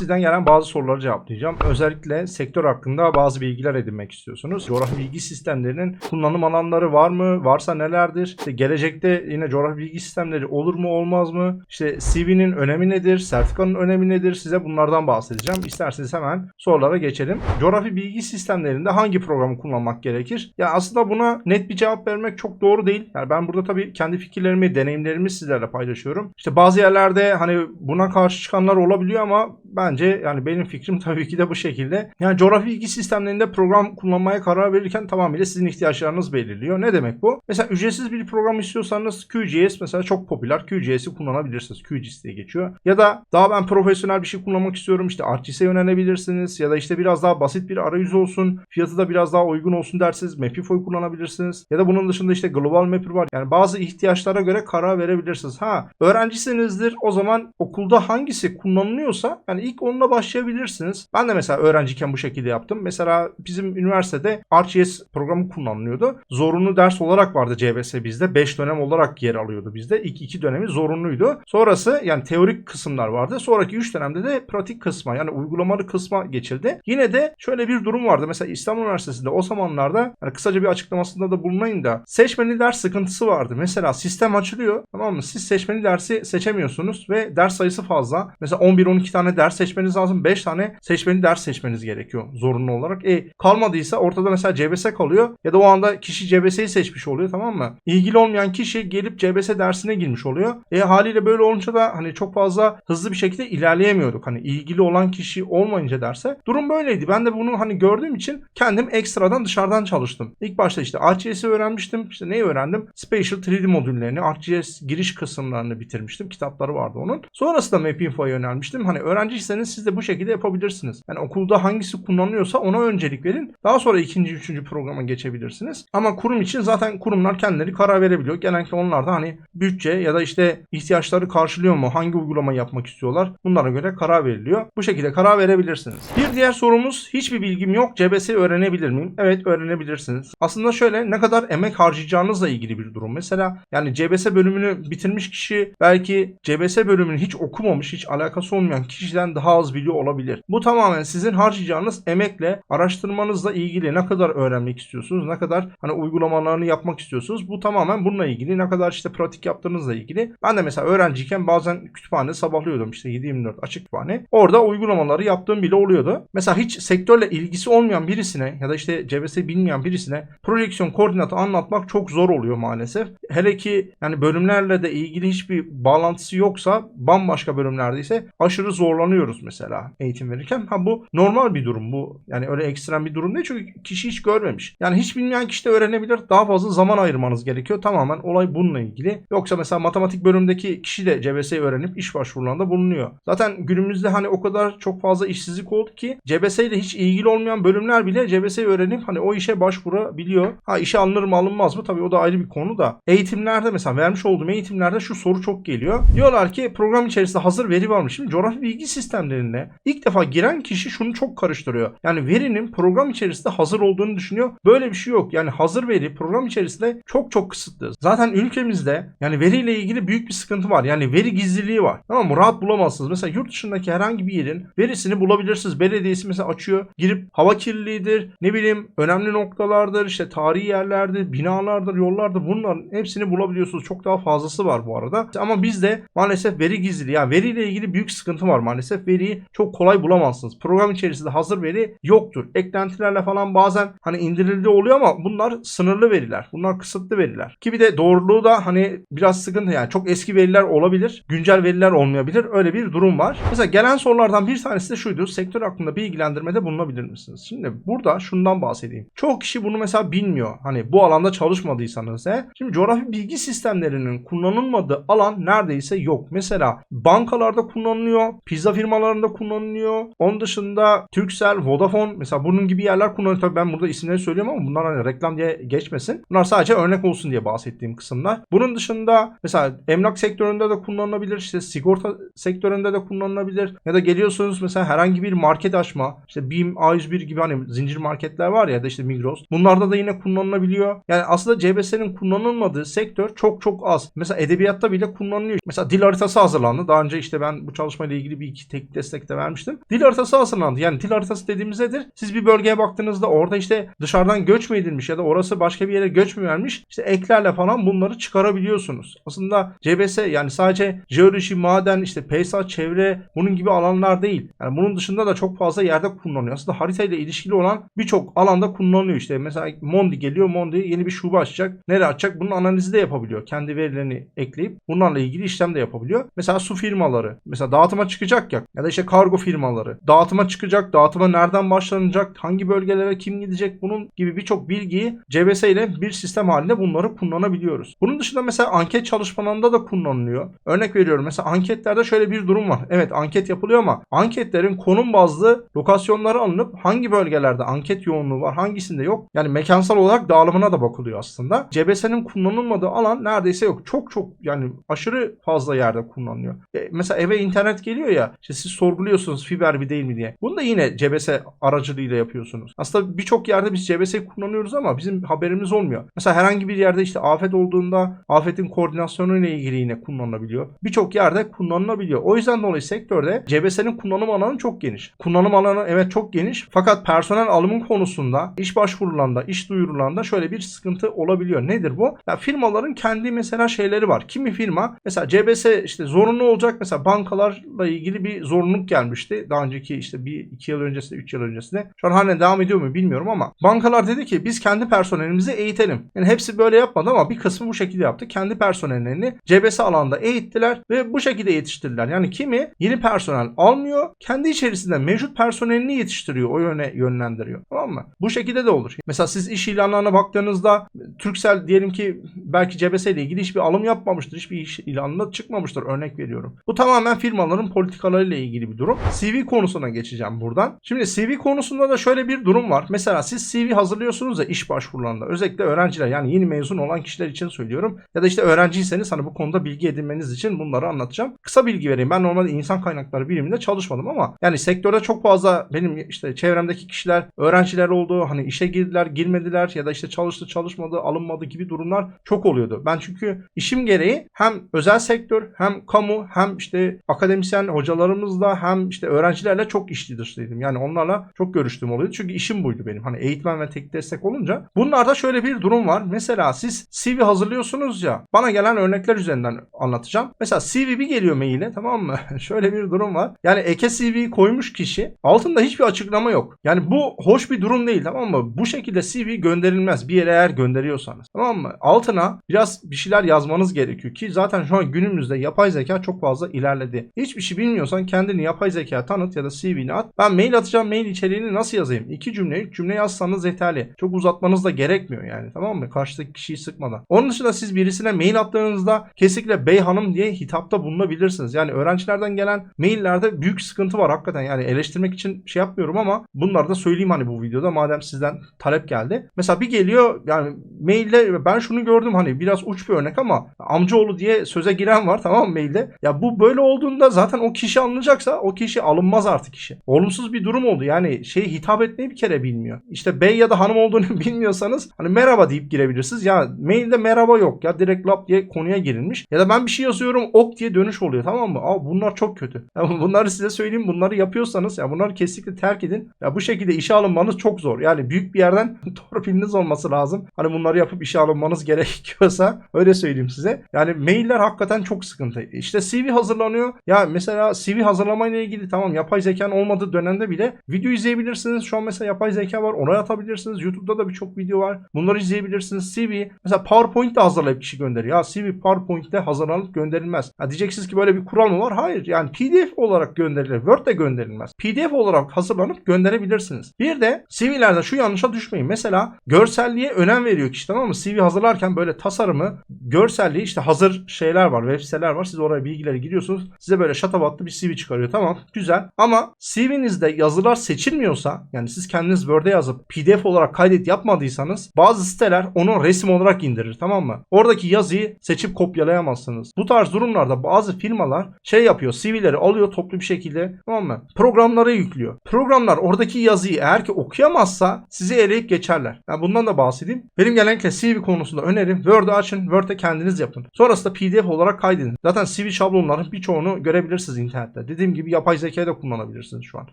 sizden gelen bazı soruları cevaplayacağım. Özellikle sektör hakkında bazı bilgiler edinmek istiyorsunuz. Coğrafi bilgi sistemlerinin kullanım alanları var mı? Varsa nelerdir? İşte gelecekte yine coğrafi bilgi sistemleri olur mu olmaz mı? İşte CV'nin önemi nedir? Sertifikanın önemi nedir? Size bunlardan bahsedeceğim. İsterseniz hemen sorulara geçelim. Coğrafi bilgi sistemlerinde hangi programı kullanmak gerekir? Ya aslında buna net bir cevap vermek çok doğru değil. Yani ben burada tabii kendi fikirlerimi, deneyimlerimi sizlerle paylaşıyorum. İşte bazı yerlerde hani buna karşı çıkanlar olabiliyor ama bence yani benim fikrim tabii ki de bu şekilde. Yani coğrafi bilgi sistemlerinde program kullanmaya karar verirken tamamıyla sizin ihtiyaçlarınız belirliyor. Ne demek bu? Mesela ücretsiz bir program istiyorsanız QGIS mesela çok popüler. QGIS'i kullanabilirsiniz. QGIS diye geçiyor. Ya da daha ben profesyonel bir şey kullanmak istiyorum. İşte ArcGIS'e yönelebilirsiniz. Ya da işte biraz daha basit bir arayüz olsun. Fiyatı da biraz daha uygun olsun derseniz Mapify kullanabilirsiniz. Ya da bunun dışında işte Global Mapper var. Yani bazı ihtiyaçlara göre karar verebilirsiniz. Öğrencisinizdir. O zaman okulda hangisi kullanılıyorsa yani ilk onunla başlayabilirsiniz. Ben de mesela öğrenciyken bu şekilde yaptım. Mesela bizim üniversitede ArcGIS programı kullanılıyordu. Zorunlu ders olarak vardı CBS bizde. 5 dönem olarak yer alıyordu bizde. İlk 2 dönemi zorunluydu. Sonrası yani teorik kısımlar vardı. Sonraki 3 dönemde de pratik kısma yani uygulamalı kısma geçildi. Yine de şöyle bir durum vardı. Mesela İstanbul Üniversitesi'nde o zamanlarda yani kısaca bir açıklamasında da bulunayım da seçmeli ders sıkıntısı vardı. Mesela sistem açılıyor, tamam mı? Siz seçmeli dersi seçemiyorsunuz ve ders sayısı fazla. Mesela 11-12 tane ders seçmeniz lazım. 5 tane seçmeli ders seçmeniz gerekiyor zorunlu olarak. Kalmadıysa ortada mesela CBS kalıyor ya da o anda kişi CBS'yi seçmiş oluyor, tamam mı? İlgili olmayan kişi gelip CBS dersine girmiş oluyor. Haliyle böyle olunca da hani çok fazla hızlı bir şekilde ilerleyemiyorduk. Hani ilgili olan kişi olmayınca derse. Durum böyleydi. Ben de bunu hani gördüğüm için kendim ekstradan dışarıdan çalıştım. İlk başta işte ArcGIS'i öğrenmiştim. İşte neyi öğrendim? Spatial 3D modüllerini, ArcGIS giriş kısımlarını bitirmiştim. Kitapları vardı onun. Sonrasında Mapinfo'ya yönelmiştim. Hani öğrenciyseniz siz de bu şekilde yapabilirsiniz. Yani okulda hangisi kullanılıyorsa ona öncelik verin. Daha sonra ikinci, üçüncü programa geçebilirsiniz. Ama kurum için zaten kurumlar kendileri karar verebiliyor. Genellikle onlar da hani bütçe ya da işte ihtiyaçları karşılıyor mu? Hangi uygulamayı yapmak istiyorlar? Bunlara göre karar veriliyor. Bu şekilde karar verebilirsiniz. Bir diğer sorumuz, hiçbir bilgim yok. CBS'yi öğrenebilir miyim? Evet, öğrenebilirsiniz. Aslında şöyle, ne kadar emek harcayacağınızla ilgili bir durum. Mesela yani CBS bölümünü bitirmiş kişi belki CBS bölümünü hiç okumamış, hiç alakası olmayan kişiden daha az biliyor olabilir. Bu tamamen sizin harcayacağınız emekle, araştırmanızla ilgili. Ne kadar öğrenmek istiyorsunuz? Ne kadar hani uygulamalarını yapmak istiyorsunuz? Bu tamamen bununla ilgili. Ne kadar işte pratik yaptığınızla ilgili. Ben de mesela öğrenciyken bazen kütüphanede sabahlıyordum, işte 7/24 açık kütüphane. Orada uygulamaları yaptığım bile oluyordu. Mesela hiç sektörle ilgisi olmayan birisine ya da işte CBS'yi bilmeyen birisine projeksiyon koordinatı anlatmak çok zor oluyor maalesef. Hele ki yani bölümlerle de ilgili hiçbir bağlantısı yoksa, bambaşka bölümlerde ise aşırı zorlanıyoruz mesela eğitim verirken. Bu normal bir durum bu. Yani öyle ekstrem bir durum değil çünkü kişi hiç görmemiş. Yani hiç bilmeyen kişi de öğrenebilir. Daha fazla zaman ayırmanız gerekiyor. Tamamen olay bununla ilgili. Yoksa mesela matematik bölümündeki kişi de CBS'yi öğrenip iş başvurularında bulunuyor. Zaten günümüzde hani o kadar çok fazla işsizlik oldu ki CBS ile hiç ilgili olmayan bölümler bile CBS'yi öğrenip hani o işe başvurabiliyor. İşe alınır mı alınmaz mı? Tabii o da ayrı bir konu da. Eğitimlerde mesela vermiş olduğum eğitimlerde şu soru çok geliyor. Diyorlar ki program içerisinde hazır veri varmış. Şimdi coğrafi bilgi sistemlerine ilk defa giren kişi şunu çok karıştırıyor. Yani verinin program içerisinde hazır olduğunu düşünüyor. Böyle bir şey yok. Yani hazır veri program içerisinde çok çok kısıtlı. Zaten ülkemizde yani veriyle ilgili büyük bir sıkıntı var. Yani veri gizliliği var. Tamam mı? Rahat bulamazsınız. Mesela yurt dışındaki herhangi bir yerin verisini bulabilirsiniz. Belediyesi mesela açıyor. Girip hava kirliliğidir, ne bileyim önemli noktalardır, işte tarihi yerlerdir, binalardır, yollardır, bunların hepsini bulabiliyorsunuz. Çok daha fazlası var bu arada. Ama bizde maalesef veri gizliliği. Yani veriyle ilgili büyük sıkıntı var maalesef. Veriyi çok kolay bulamazsınız. Program içerisinde hazır veri yoktur. Eklentilerle falan bazen hani indirildiği oluyor ama bunlar sınırlı veriler. Bunlar kısıtlı veriler. Ki bir de doğruluğu da hani biraz sıkıntı, yani çok eski veriler olabilir. Güncel veriler olmayabilir. Öyle bir durum var. Mesela gelen sorulardan bir tanesi de şuydu. Sektör hakkında bilgilendirmede bulunabilir misiniz? Şimdi burada şundan bahsedeyim. Çoğu kişi bunu mesela bilmiyor. Hani bu alanda çalışmadıysanız. Şimdi coğrafi bilgi sistemlerinin kullanılmadığı alan neredeyse yok. Mesela bankalarda kullanılıyor. Pizza firmalarında kullanılıyor. Onun dışında Turkcell, Vodafone mesela bunun gibi yerler kullanılıyor. Tabii ben burada isimleri söylüyorum ama bunlar hani reklam diye geçmesin. Bunlar sadece örnek olsun diye bahsettiğim kısımlar. Bunun dışında mesela emlak sektöründe de kullanılabilir. İşte sigorta sektöründe de kullanılabilir. Ya da geliyorsunuz mesela herhangi bir market açma. İşte BİM, A101 gibi hani zincir marketler var ya da işte Migros. Bunlarda da yine kullanılabiliyor. Yani aslında CBS'nin kullanılmadığı sektör çok çok az. Mesela edebiyatta bile kullanılıyor. Mesela dil haritası hazırlandı. Daha önce işte ben bu çalışmayla ilgili bir iki teknik destek de vermiştim. Dil haritası hazırlandı. Yani dil haritası dediğimiz nedir? Siz bir bölgeye baktığınızda orada işte dışarıdan göç mü edilmiş ya da orası başka bir yere göç mü vermiş? İşte eklerle falan bunları çıkarabiliyorsunuz. Aslında CBS yani sadece jeoloji, maden, işte peyzaj, çevre bunun gibi alanlar değil. Yani bunun dışında da çok fazla yerde kullanılıyor. Aslında haritayla ilişkili olan birçok alanda kullanılıyor. İşte mesela Mondi geliyor. Mondi yeni bir şube açacak. Nereye açacak? Bunun analizi de yapabiliyor. Kendi verilerini ekleyip bunlarla ilgili işlem de yapabiliyor. Mesela su firmaları. Mesela dağıtıma çıkacak ya da işte kargo firmaları. Dağıtıma çıkacak. Dağıtıma nereden başlanacak? Hangi bölgelere kim gidecek? Bunun gibi birçok bilgiyi CBS ile bir sistem halinde bunları kullanabiliyoruz. Bunun dışında mesela anket çalışmalarında da kullanılıyor. Örnek veriyorum. Mesela anketlerde şöyle bir durum var. Evet, anket yapılıyor ama anketlerin konum bazlı lokasyonları alınıp hangi bölgelerde anket yoğunluğu var, hangisinde yok. Yani mekansal olarak dağılımına da bakılıyor aslında. CBS'nin kullanılmadığı alan neredeyse yok. Çok yani aşırı fazla yerde kullanılıyor. Mesela eve internet geliyor ya, işte siz sorguluyorsunuz fiber mi değil mi diye. Bunu da yine CBS aracılığıyla yapıyorsunuz. Aslında birçok yerde biz CBS'yi kullanıyoruz ama bizim haberimiz olmuyor. Mesela herhangi bir yerde işte afet olduğunda afetin koordinasyonu ile ilgili yine kullanılabiliyor. Birçok yerde kullanılabiliyor. O yüzden dolayı sektörde CBS'nin kullanım alanı çok geniş. Kullanım alanı evet çok geniş, fakat personel alımın konusunda, iş başvurularında, iş duyurularında şöyle bir sıkıntı olabiliyor. Nedir bu? Ya firmaların kendi mesela şeyleri var. Kimi firma mesela CBS işte zorunlu olacak, mesela bankalarla ilgili bir zorunluluk gelmişti. Daha önceki işte 1-2 yıl öncesinde, 3 yıl öncesinde. Şu an halen devam ediyor mu bilmiyorum ama bankalar dedi ki biz kendi personelimizi eğitelim. Yani hepsi böyle yapmadı ama bir kısmı bu şekilde yaptı. Kendi personellerini CBS alanda eğittiler ve bu şekilde yetiştirdiler. Yani kimi yeni personel almıyor, kendi içerisinde mevcut personelini yetiştiriyor, o yöne yönlendiriyor. Tamam mı? Bu şekilde de olur. Mesela siz iş ilanlarına baktığınızda Turkcell diyelim ki belki CBS ile ilgili hiçbir alım yapmamıştır. Hiçbir iş ilanına çıkmamıştır. Örnek veriyorum. Bu tamamen firmaların politikalarıyla ilgili bir durum. CV konusuna geçeceğim buradan. Şimdi CV konusunda da şöyle bir durum var. Mesela siz CV hazırlıyorsunuz ya iş başvurularında. Özellikle öğrenciler, yani yeni mezun olan kişiler için söylüyorum. Ya da işte öğrenciyseniz hani bu konuda bilgi edinmeniz için bunları anlatacağım. Kısa bilgi vereyim. Ben normalde insan kaynakları biriminde çalışmadım ama yani sektörde çok fazla benim işte çevremdeki kişiler, öğrenciler oldu. Hani işe girdiler, girmediler ya da işte çalıştı, çalışmadı, alınmadı gibi durumlar çok oluyordu. Ben çünkü işim gereği hem özel sektör, hem kamu, hem işte akademisyen hocalarımızla, hem işte öğrencilerle çok içli dışlıydım. Yani onlarla çok görüştüğüm oluyordu. Çünkü işim buydu benim. Hani eğitmen ve tek destek olunca. Bunlarda şöyle bir durum var. Mesela siz CV hazırlıyorsunuz ya. Bana gelen örnekler üzerinden anlatacağım. Mesela CV bir geliyor maile, tamam mı? Şöyle bir durum var. Yani eke CV'yi koymuş kişi. Altında hiçbir açıklama yok. Yani bu hoş bir durum değil, tamam mı? Bu şekilde CV gönderilmez. Bir yere eğer gönderiyorsanız. Tamam mı? Altına biraz bir şeyler yazmanız gerekiyor ki zaten şu an günümüzde yapay zeka çok fazla ilerledi. Hiçbir şey bilmiyorsan kendini yapay zeka tanıt ya da CV'ni at. Ben mail atacağım, mail içeriğini nasıl yazayım? 2 cümle, 3 cümle yazsanız yeterli. Çok uzatmanız da gerekmiyor yani, tamam mı? Karşıdaki kişiyi sıkmadan. Onun dışında siz birisine mail attığınızda kesinlikle bey hanım diye hitapta bulunabilirsiniz. Yani öğrencilerden gelen maillerde büyük sıkıntı var hakikaten. Yani eleştirmek için şey yapmıyorum ama bunları da söyleyeyim hani bu videoda madem sizden talep geldi. Mesela bir geliyor yani mailde, ben şunu gördüm, hani biraz uç bir örnek ama amcaoğlu diye söze giren var, tamam mı, mailde. Ya bu böyle olduğunda zaten o kişi alınacaksa o kişi alınmaz artık işe. Olumsuz bir durum oldu. Yani hitap etmeyi bir kere bilmiyor. İşte bey ya da hanım olduğunu bilmiyorsanız hani merhaba deyip girebilirsiniz. Ya mailde merhaba yok ya, direkt lap diye konuya girilmiş. Ya da ben bir şey yazıyorum ok diye dönüş oluyor, tamam mı? Aa, bunlar çok kötü. Ya bunları size söyleyeyim, bunları yapıyorsanız ya bunları kesinlikle terk edin. Ya bu şekilde işe alınmanız çok zor. Yani büyük bir yerden torpiliniz olması lazım. Hani bunları yapıp işe alınmanız gerekiyorsa öyle söyleyeyim size. Yani mailler hakikaten çok sıkıntı. İşte CV hazırlanıyor. Ya mesela CV hazırlamayla ilgili tamam, yapay zekanın olmadığı dönemde bile video izleyebilirsiniz. Şu an mesela yapay zeka var. Oraya atabilirsiniz. YouTube'da da birçok video var. Bunları izleyebilirsiniz. CV mesela PowerPoint'te hazırlayıp kişi gönderiyor. Ya CV PowerPoint'te hazırlanıp gönderilmez. Ya diyeceksiniz ki böyle bir kural mı var? Hayır. Yani PDF olarak gönderilir. Word'de gönderilmez. PDF olarak hazırlanıp gönderebilirsiniz. Bir de CV'lerde şu yanlışa düşmeyin. Mesela görselliğe önem veriyor kişi, tamam mı? CV hazırlarken böyle tasarımı, görselliği, işte hazır şeyler var, web siteler var. Siz oraya bilgileri giriyorsunuz. Size böyle şatafatlı bir CV çıkarıyor. Tamam, güzel. Ama CV'nizde yazılar seçilmiyorsa, yani siz kendiniz Word'e yazıp PDF olarak kaydet yapmadıysanız bazı siteler onu resim olarak indirir, tamam mı? Oradaki yazıyı seçip kopyalayamazsınız. Bu tarz durumlarda bazı firmalar şey yapıyor. CV'leri alıyor toplu bir şekilde, tamam mı? Programlara yüklüyor. Programlar oradaki yazıyı eğer ki okuyamazsa sizi eleyip geçerler. Yani bundan da bahsedeyim. Benim genellikle CV konusunda önerim Word'u açın. Word'e kendiniz yapın. Sonrasında PDF olarak kaydedin. Zaten CV şablonların birçoğunu görebilirsiniz internette. Dediğim gibi yapay zekayı da kullanabilirsiniz şu an.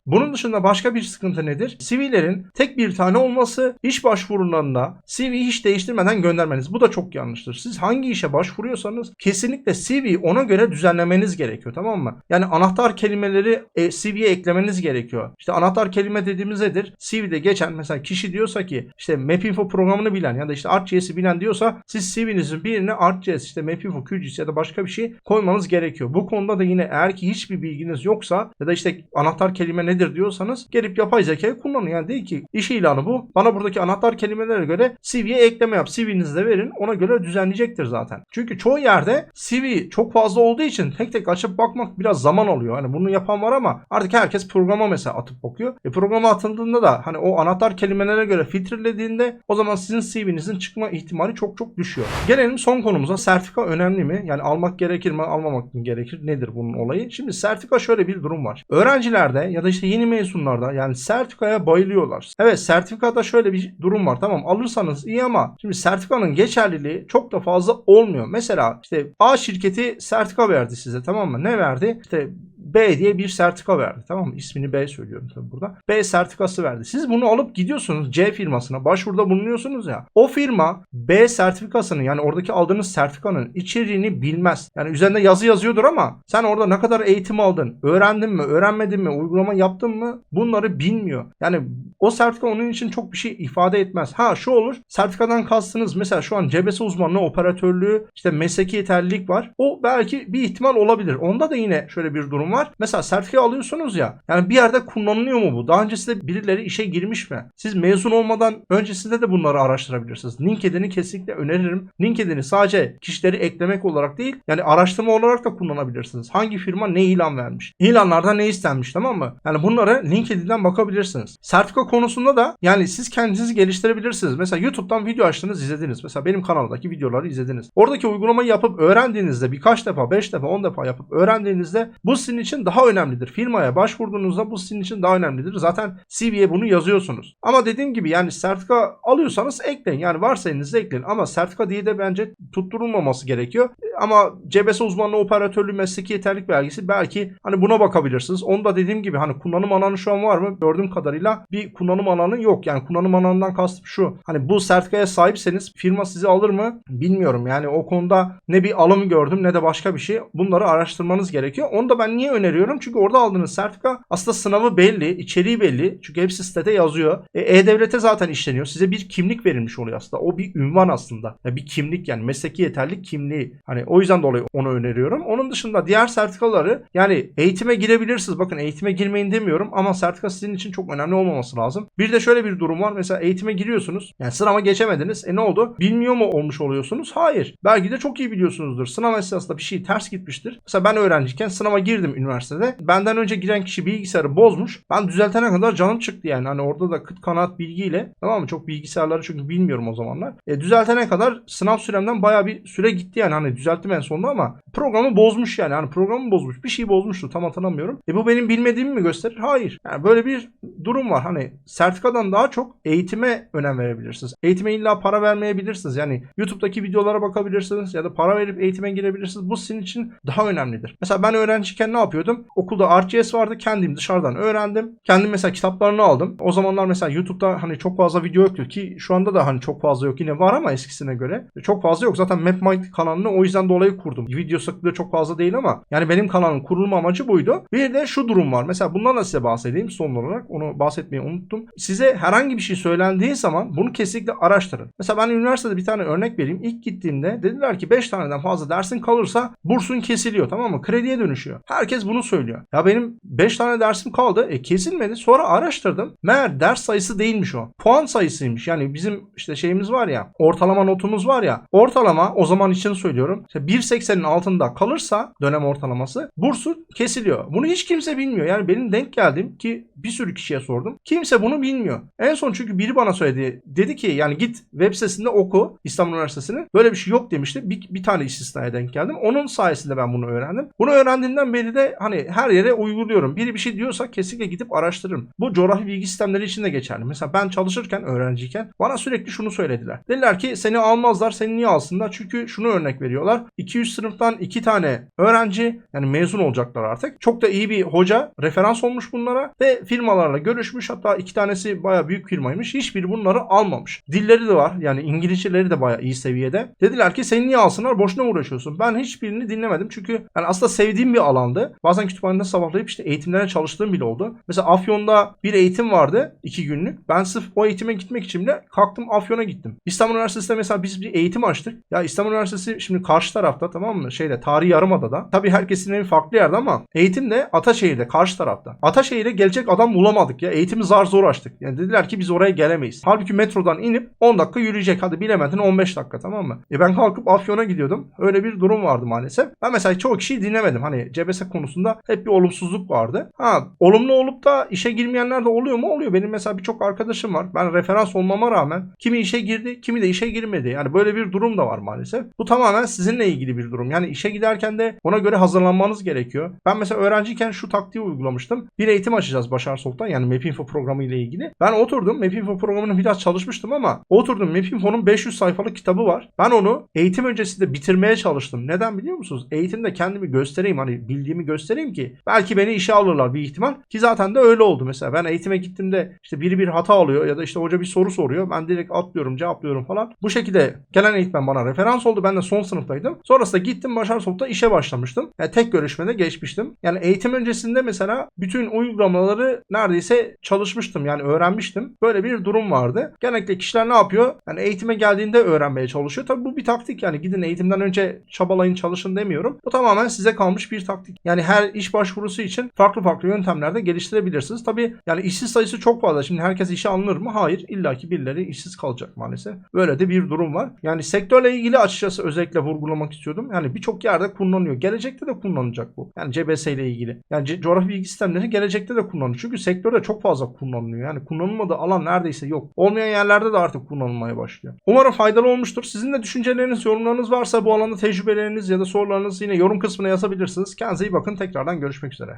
Bunun dışında başka bir sıkıntı nedir? CV'lerin tek bir tane olması, iş başvurularında CV'yi hiç değiştirmeden göndermeniz. Bu da çok yanlıştır. Siz hangi işe başvuruyorsanız kesinlikle CV'yi ona göre düzenlemeniz gerekiyor, tamam mı? Yani anahtar kelimeleri CV'ye eklemeniz gerekiyor. İşte anahtar kelime dediğimiz nedir? CV'de geçen mesela kişi diyorsa ki işte Mapinfo programını bilen ya da işte ArcGIS'i bilen diyorsa siz CV'nizin birine ArcGIS, işte Mapinfo, QGIS ya da başka bir şey koymanız gerekiyor. Bu konuda da yine eğer ki hiçbir bilginiz yoksa ya da işte anahtar kelime nedir diyorsanız gelip yapay zekayı kullanın. Yani değil ki iş ilanı bu. Bana buradaki anahtar kelimelere göre CV'ye ekleme yap. CV'nizi de verin. Ona göre düzenleyecektir zaten. Çünkü çoğu yerde CV çok fazla olduğu için tek tek açıp bakmak biraz zaman alıyor. Hani bunu yapan var ama artık herkes programa mesela atıp bakıyor. Programa atıldığında da hani o anahtar kelimelere göre filtrelediğinde o zaman sizin CV'nizin çıkma ihtimali çok çok düşüyor. Gelelim son konumuza. Sertifika önemli mi? Yani almak gerekir mi? Almamak mı gerekir? Nedir bunun olayı? Şimdi sertifika şöyle bir durum var. Öğrencilerde ya da işte yeni mezunlarda yani sertifikaya bayılıyorlar. Evet, sertifikada şöyle bir durum var. Tamam, alırsanız iyi ama şimdi sertifikanın geçerliliği çok da fazla olmuyor. Mesela işte A şirketi sertifika verdi size, tamam mı? Ne verdi? İşte B diye bir sertifika verdi, tamam mı? İsmini B söylüyorum tabii burada. B sertifikası verdi. Siz bunu alıp gidiyorsunuz C firmasına, başvuruda bulunuyorsunuz ya. O firma B sertifikasını, yani oradaki aldığınız sertifikanın içeriğini bilmez. Yani üzerinde yazı yazıyordur ama sen orada ne kadar eğitim aldın, öğrendin mi, öğrenmedin mi, uygulama yaptın mı, bunları bilmiyor. Yani o sertifika onun için çok bir şey ifade etmez. Ha şu olur, sertifikadan kastınız mesela şu an CBS uzmanlığı, operatörlüğü, işte mesleki yeterlilik var. O belki bir ihtimal olabilir. Onda da yine şöyle bir durum var. Mesela sertifika alıyorsunuz ya, yani bir yerde kullanılıyor mu bu? Daha öncesinde birileri işe girmiş mi? Siz mezun olmadan öncesinde de bunları araştırabilirsiniz. LinkedIn'i kesinlikle öneririm. LinkedIn'i sadece kişileri eklemek olarak değil, yani araştırma olarak da kullanabilirsiniz. Hangi firma ne ilan vermiş? İlanlarda ne istenmiş, tamam mı? Yani bunları LinkedIn'den bakabilirsiniz. Sertifika konusunda da yani siz kendinizi geliştirebilirsiniz. Mesela YouTube'dan video açtınız, izlediniz. Mesela benim kanaldaki videoları izlediniz. Oradaki uygulamayı yapıp öğrendiğinizde, birkaç defa, 5 defa, 10 defa yapıp öğrendiğinizde bu sizin için daha önemlidir. Firmaya başvurduğunuzda bu sizin için daha önemlidir. Zaten CV'ye bunu yazıyorsunuz. Ama dediğim gibi yani sertifika alıyorsanız ekleyin. Yani varsa elinizde ekleyin. Ama sertifika diye de bence tutturulmaması gerekiyor. Ama CBS uzmanlığı, operatörlüğü, mesleki yeterlilik belgesi, belki hani buna bakabilirsiniz. Onu da dediğim gibi hani kullanım alanı şu an var mı? Gördüğüm kadarıyla bir kullanım alanı yok. Yani kullanım alanından kastım şu. Hani bu sertifikaya sahipseniz firma sizi alır mı? Bilmiyorum. Yani o konuda ne bir alım gördüm ne de başka bir şey. Bunları araştırmanız gerekiyor. Onu da ben niye öneriyorum? Çünkü orada aldığınız sertifika aslında sınavı belli, içeriği belli. Çünkü hepsi sitede yazıyor. E-Devlet'e zaten işleniyor. Size bir kimlik verilmiş oluyor aslında. O bir ünvan aslında. Yani bir kimlik, yani mesleki yeterlilik kimliği. Hani o yüzden dolayı onu öneriyorum. Onun dışında diğer sertifikaları, yani eğitime girebilirsiniz. Bakın, eğitime girmeyin demiyorum ama sertifika sizin için çok önemli olmaması lazım. Bir de şöyle bir durum var. Mesela eğitime giriyorsunuz. Yani sınava geçemediniz. Ne oldu? Bilmiyor mu olmuş oluyorsunuz? Hayır. Belki de çok iyi biliyorsunuzdur. Sınav esnasında bir şey ters gitmiştir. Mesela ben öğrenciyken sınava girdim üniversitede. Benden önce giren kişi bilgisayarı bozmuş. Ben düzeltene kadar canım çıktı yani. Hani orada da kıt kanaat bilgiyle, tamam mı? Çok bilgisayarları çünkü bilmiyorum o zamanlar. Düzeltene kadar sınav süremden bayağı bir süre gitti yani. Hani düzelttim en sonunda ama programı bozmuş yani. Hani programı bozmuş. Bir şey bozmuştu. Tam hatırlamıyorum. Bu benim bilmediğimi mi gösterir? Hayır. Yani böyle bir durum var. Hani sertifikadan daha çok eğitime önem verebilirsiniz. Eğitime illa para vermeyebilirsiniz. Yani YouTube'daki videolara bakabilirsiniz ya da para verip eğitime girebilirsiniz. Bu sizin için daha önemlidir. Mesela ben öğrenciyken ne yapıyordum? Okulda ArcGIS vardı. Kendim dışarıdan öğrendim. Kendim mesela kitaplarını aldım. O zamanlar mesela YouTube'da hani çok fazla video yoktu ki şu anda da hani çok fazla yok. Yine var ama eskisine göre çok fazla yok. Zaten MapMind kanalını o yüzden dolayı kurdum. Video sıklığı çok fazla değil ama yani benim kanalın kurulma amacı buydu. Bir de şu durum var. Mesela bundan da size bahsedeyim son olarak. Onu bahsetmeyi unuttum. Size herhangi bir şey söylendiği zaman bunu kesinlikle araştırın. Mesela ben üniversitede bir tane örnek vereyim. İlk gittiğimde dediler ki 5 taneden fazla dersin kalırsa bursun kesiliyor, tamam mı? Krediye dönüşüyor. Herkes bunu söylüyor. Ya benim 5 tane dersim kaldı. Kesilmedi. Sonra araştırdım. Meğer ders sayısı değilmiş o. Puan sayısıymış. Yani bizim işte şeyimiz var ya, ortalama notumuz var ya. Ortalama o zaman için söylüyorum. İşte 1.80'in altında kalırsa dönem ortalaması bursu kesiliyor. Bunu hiç kimse bilmiyor. Yani benim denk geldim ki bir sürü kişiye sordum. Kimse bunu bilmiyor. En son çünkü biri bana söyledi. Dedi ki yani git web sitesinde oku, İstanbul Üniversitesi'nin. Böyle bir şey yok demişti. Bir tane istisnaya denk geldim. Onun sayesinde ben bunu öğrendim. Bunu öğrendiğimden beri de hani her yere uyguluyorum. Biri bir şey diyorsa kesinlikle gidip araştırırım. Bu coğrafi bilgi sistemleri için de geçerli. Mesela ben çalışırken, öğrenciyken bana sürekli şunu söylediler. Dediler ki seni almazlar. Seni niye alsınlar? Çünkü şunu örnek veriyorlar. var. 200 sınıftan 2 tane öğrenci, yani mezun olacaklar artık. Çok da iyi bir hoca referans olmuş bunlara ve firmalarla görüşmüş. Hatta 2 tanesi bayağı büyük firmaymış. Hiçbiri bunları almamış. Dilleri de var. Yani İngilizceleri de bayağı iyi seviyede. Dediler ki seni niye alsınlar? Boşuna uğraşıyorsun. Ben hiçbirini dinlemedim. Çünkü yani aslında sevdiğim bir alandı. Bazen kütüphanede sabahlayıp işte eğitimlere çalıştığım bile oldu. Mesela Afyon'da bir eğitim vardı 2 günlük. Ben sırf o eğitime gitmek için bile kalktım Afyon'a gittim. İstanbul Üniversitesi'nde mesela biz bir eğitim açtık. Ya İstanbul Üniversitesi şimdi karşı tarafta, tamam mı? Tarihi Yarımada'da. Tabii herkesin evi farklı yerde ama eğitim de Ataşehir'de, karşı tarafta. Ataşehir'e gelecek adam bulamadık ya. Eğitimi zar zor açtık. Yani dediler ki biz oraya gelemeyiz. Halbuki metrodan inip 10 dakika yürüyecek. Hadi bilemedin 15 dakika, tamam mı? Ben kalkıp Afyon'a gidiyordum. Öyle bir durum vardı maalesef. Ben mesela çoğu kişiyi dinlemedim. Hani CBS konusunda hep bir olumsuzluk vardı. Olumlu olup da işe girmeyenler de oluyor mu? Oluyor. Benim mesela birçok arkadaşım var. Ben referans olmama rağmen kimi işe girdi, kimi de işe girmedi. Yani böyle bir durum da var maalesef. Bu tamamen sizinle ilgili bir durum. Yani işe giderken de ona göre hazırlanmanız gerekiyor. Ben mesela öğrenciyken şu taktiği uygulamıştım. Bir eğitim açacağız Başar Soft'tan, yani Mapinfo programı ile ilgili. Ben oturdum. Mapinfo programını biraz çalışmıştım ama oturdum. Mapinfo'nun 500 sayfalık kitabı var. Ben onu eğitim öncesinde bitirmeye çalıştım. Neden biliyor musunuz? Eğitimde kendimi göstereyim, hani bildiğimi göstereyim ki belki beni işe alırlar bir ihtimal. Ki zaten de öyle oldu mesela. Ben eğitime gittiğimde işte biri bir hata alıyor ya da işte hoca bir soru soruyor. Ben direkt atlıyorum, cevaplıyorum falan. Bu şekilde gelen eğitmen bana referans oldu. Ben de son sınıftaydım. Sonrasında gittim Başar Soft'ta işe başlamıştım. Yani tek görüşmede geçmiştim. Yani eğitim öncesinde mesela bütün uygulamaları neredeyse çalışmıştım. Yani öğrenmiştim. Böyle bir durum vardı. Genellikle kişiler ne yapıyor? Yani eğitime geldiğinde öğrenmeye çalışıyor. Tabii bu bir taktik, yani gidin eğitimden önce çabalayın, çalışın demiyorum. Bu tamamen size kalmış bir taktik. Yani her iş başvurusu için farklı farklı yöntemlerde geliştirebilirsiniz. Tabii yani işsiz sayısı çok fazla. Şimdi herkes işe alınır mı? Hayır. İllaki birileri işsiz kalacak maalesef. Böyle de bir durum var. Yani sektörle ilgili açıkçası özellikle vurgulamak istiyordum. Yani birçok yerde kullanılıyor. Gelecekte de kullanılacak bu. Yani CBS ile ilgili. Yani coğrafi bilgi sistemleri gelecekte de kullanılıyor. Çünkü sektörde çok fazla kullanılıyor. Yani kullanılmadığı alan neredeyse yok. Olmayan yerlerde de artık kullanılmaya başlıyor. Umarım faydalı olmuştur. Sizin de düşünceleriniz, yorumlarınız varsa bu alanda tecrübeleriniz ya da sorularınızı yine yorum kısmına yazabilirsiniz. Kendinize iyi bakın. Tekrardan görüşmek üzere.